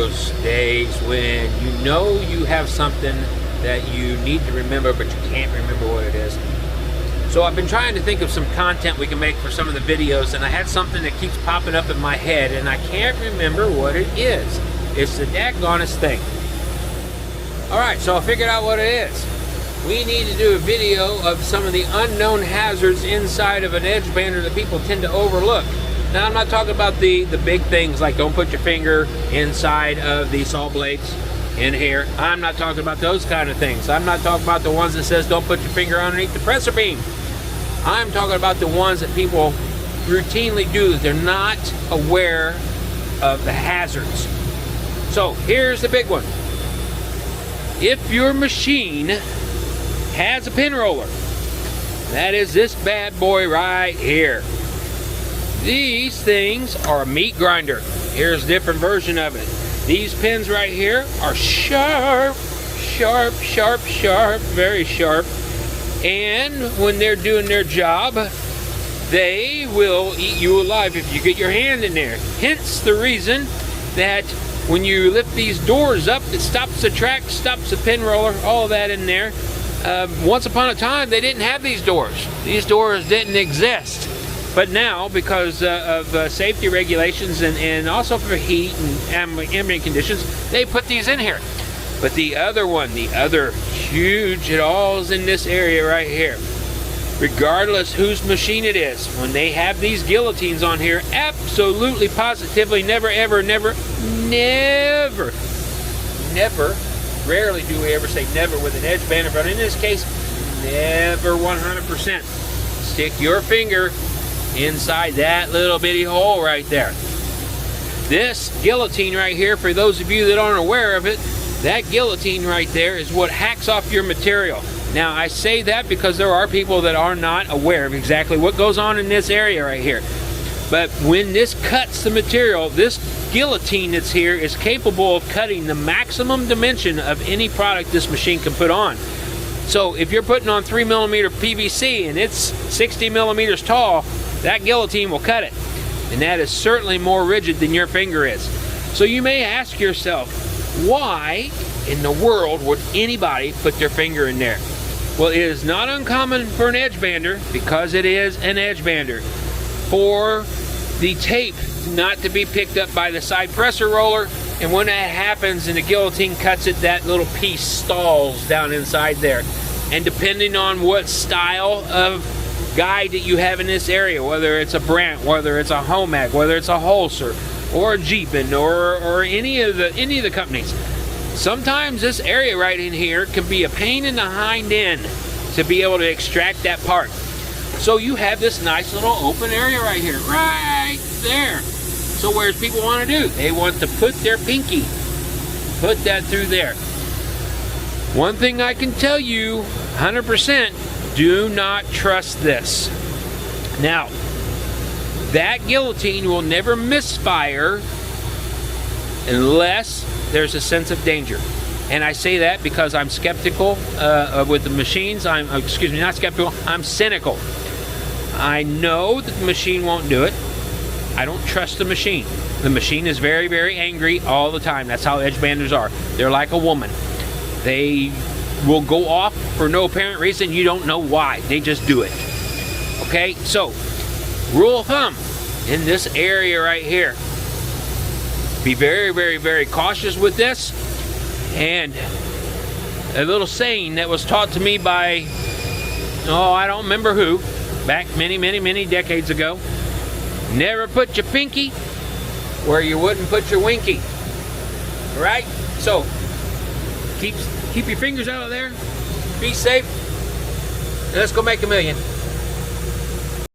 those days when you know you have something that you need to remember, but you can't remember what it is. So I've been trying to think of some content we can make for some of the videos, and I had something that keeps popping up in my head, and I can't remember what it is. It's the daggonest thing. Alright, so I figured out what it is. We need to do a video of some of the unknown hazards inside of an Edgebander that people tend to overlook. Now, I'm not talking about the big things like don't put your finger inside of the saw blades in here. I'm not talking about those kind of things. I'm not talking about the ones that says don't put your finger underneath the presser beam. I'm talking about the ones that people routinely do. They're not aware of the hazards. So here's the big one. If your machine has a pin roller, that is this bad boy right here. These things are a meat grinder. Here's a different version of it. These pins right here are sharp, sharp, sharp, sharp, very sharp. And when they're doing their job, they will eat you alive if you get your hand in there. Hence the reason that when you lift these doors up, it stops the track, stops the pin roller, all of that in there. Once upon a time, they didn't have these doors. These doors didn't exist. But now, because of safety regulations and also for heat and ambient conditions, they put these in here. But the other one, the other huge, it all is in this area right here. Regardless whose machine it is, when they have these guillotines on here, absolutely, positively, never, ever, never, never, never, rarely do we ever say never with an Edgebander, but in this case, never 100%. Stick your finger inside that little bitty hole right there. This guillotine right here, for those of you that aren't aware of it, that guillotine right there is what hacks off your material. Now, I say that because there are people that are not aware of exactly what goes on in this area right here. But when this cuts the material, this guillotine that's here is capable of cutting the maximum dimension of any product this machine can put on. So if you're putting on 3mm PVC and it's 60 millimeters tall, that guillotine will cut it. And that is certainly more rigid than your finger is. So you may ask yourself, why in the world would anybody put their finger in there? Well, it is not uncommon for an Edgebander, because it is an Edgebander, for the tape not to be picked up by the side presser roller, and when that happens and the guillotine cuts it, that little piece stalls down inside there. And depending on what style of guide that you have in this area, whether it's a Brandt, whether it's a Homag, whether it's a Holz-her, or a Jeepin, or any of the companies, sometimes this area right in here can be a pain in the hind end to be able to extract that part. So you have this nice little open area right here, right there. So where's people want to do? They want to put their pinky, put that through there. One thing I can tell you 100%, do not trust this. Now, that guillotine will never misfire unless there's a sense of danger. And I say that because I'm skeptical with the machines. Excuse me, not skeptical, I'm cynical. I know that the machine won't do it. I don't trust the machine. The machine is very, very angry all the time. That's how Edgebanders are. They're like a woman. They will go off for no apparent reason. You don't know why. They just do it. Okay, so rule of thumb in this area right here, be very, very, very cautious with this. And a little saying that was taught to me by, I don't remember who, back many, many, many decades ago: never put your pinky where you wouldn't put your winky. All right? So keep your fingers out of there. Be safe. Let's go make $1 million.